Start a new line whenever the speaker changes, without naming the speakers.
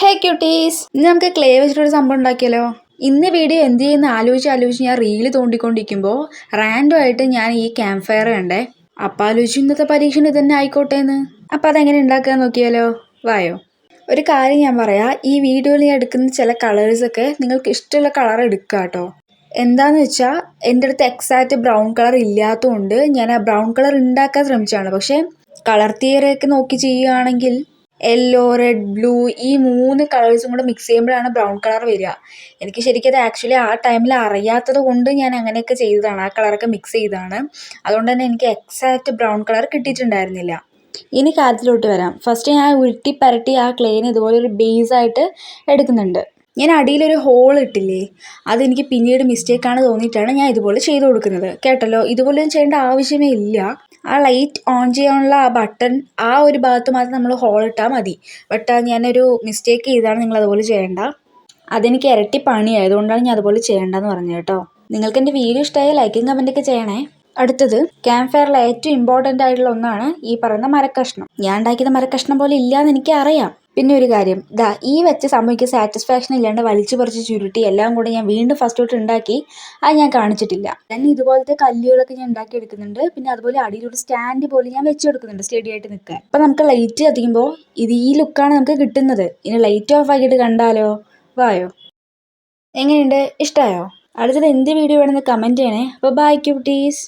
ഹേ quotes, ഇന്ന് നമുക്ക് clay വെച്ചിട്ടൊരു സംഭവം ഉണ്ടാക്കിയാലോ? ഇന്ന് വീഡിയോ എന്ത് ചെയ്യുന്ന ആലോചിച്ച് ഞാൻ റീല് തോണ്ടിക്കൊണ്ടിരിക്കുമ്പോൾ റാൻഡം ആയിട്ട് ഞാൻ ഈ ക്യാമ്പ് ഫയർ കണ്ടേ. അപ്പം ആലോചിച്ചു ഇന്നത്തെ പരീക്ഷണം ഇതന്നെ ആയിക്കോട്ടെ എന്ന്. അപ്പം അതെങ്ങനെ ഉണ്ടാക്കാൻ നോക്കിയാലോ? വായോ. ഒരു കാര്യം ഞാൻ പറയാം, ഈ വീഡിയോയിൽ ഞാൻ എടുക്കുന്ന ചില കളേഴ്സൊക്കെ നിങ്ങൾക്ക് ഇഷ്ടമുള്ള കളർ എടുക്കുക കേട്ടോ. എന്താന്ന് വെച്ചാൽ എൻ്റെ അടുത്ത് എക്സാക്റ്റ് ബ്രൗൺ കളർ ഇല്ലാത്തതുകൊണ്ട് ഞാൻ ആ ബ്രൗൺ കളർ ഉണ്ടാക്കാൻ ശ്രമിച്ചതാണ്. പക്ഷേ കളർ തിയറിയൊക്കെ നോക്കി ചെയ്യുകയാണെങ്കിൽ യെല്ലോ, റെഡ്, ബ്ലൂ ഈ 3 കളേഴ്സും കൂടെ മിക്സ് ചെയ്യുമ്പോഴാണ് ബ്രൗൺ കളർ വരിക. എനിക്ക് ശരിക്കും അത് ആക്ച്വലി ആ ടൈമിൽ അറിയാത്തത് കൊണ്ട് ഞാൻ അങ്ങനെയൊക്കെ ചെയ്തതാണ്, ആ കളറൊക്കെ മിക്സ് ചെയ്തതാണ്. അതുകൊണ്ട് തന്നെ എനിക്ക് എക്സാക്റ്റ് ബ്രൗൺ കളർ കിട്ടിയിട്ടുണ്ടായിരുന്നില്ല. ഇനി കാര്യത്തിലോട്ട് വരാം. ഫസ്റ്റ് ഞാൻ ഉരുട്ടി പരട്ടി ആ ക്ലേനെ ഇതുപോലെ ഒരു ബേസായിട്ട് എടുക്കുന്നുണ്ട്. ഞാൻ അടിയിലൊരു ഹോൾ ഇട്ടില്ലേ, അതെനിക്ക് പിന്നീട് മിസ്റ്റേക്കാണ് തോന്നിയിട്ടാണ് ഞാൻ ഇതുപോലെ ചെയ്ത് കൊടുക്കുന്നത്. കേട്ടല്ലോ, ഇതുപോലെ ചെയ്യേണ്ട ആവശ്യമേ ഇല്ല. ആ ലൈറ്റ് ഓൺ ചെയ്യാനുള്ള ആ ബട്ടൺ ആ ഒരു ഭാഗത്ത് മാത്രം നമ്മൾ ഹോൾ ഇട്ടാൽ മതി. ബട്ട് ഞാനൊരു മിസ്റ്റേക്ക് ചെയ്താണ്, നിങ്ങൾ അതുപോലെ ചെയ്യേണ്ട. അതെനിക്ക് ഇരട്ടി പണിയായതുകൊണ്ടാണ് ഞാൻ അതുപോലെ ചെയ്യേണ്ടതെന്ന് പറഞ്ഞത് കേട്ടോ. നിങ്ങൾക്ക് എൻ്റെ വീഡിയോ ഇഷ്ടമായ ലൈക്കും കമൻറ്റൊക്കെ ചെയ്യണേ. അടുത്തത് ക്യാമ്പ് ഫയറിലെ ഏറ്റവും ഇമ്പോർട്ടൻ്റ് ആയിട്ടുള്ള ഒന്നാണ് ഈ പറയുന്ന മരക്കഷ്ണം. ഞാൻ ഉണ്ടാക്കിയത് മരക്കഷ്ണം പോലെ ഇല്ലയെന്ന് എനിക്ക് അറിയാം. പിന്നെ ഒരു കാര്യം, ഈ വെച്ച സംഭവിക്ക് സാറ്റിസ്ഫാക്ഷൻ ഇല്ലാണ്ട് വലിച്ചു പറിച്ച് ചുരുട്ടി എല്ലാം കൂടെ ഞാൻ വീണ്ടും ഫസ്റ്റ് തൊട്ട് ഉണ്ടാക്കി, അത് ഞാൻ കാണിച്ചിട്ടില്ല. ഞാൻ ഇതുപോലത്തെ കല്ലുകളൊക്കെ ഞാൻ ഉണ്ടാക്കി എടുക്കുന്നുണ്ട്. പിന്നെ അതുപോലെ അടിയിലൊരു സ്റ്റാൻഡ് പോലെ ഞാൻ വെച്ച് കൊടുക്കുന്നുണ്ട് സ്റ്റഡി ആയിട്ട് നിൽക്കാൻ. അപ്പം നമുക്ക് ലൈറ്റ് കത്തിക്കുമ്പോൾ ഈ ലുക്കാണ് നമുക്ക് കിട്ടുന്നത്. ഇനി ലൈറ്റ് ഓഫ് ആക്കിയിട്ട് കണ്ടാലോ? വായോ. എങ്ങനെയുണ്ട്? ഇഷ്ടമായോ? അടുത്തത് എന്ത് വീഡിയോ വേണമെന്ന് കമൻറ്റ് ചെയ്യണേ. അപ്പോൾ ബൈ ക്യൂട്ടീസ്.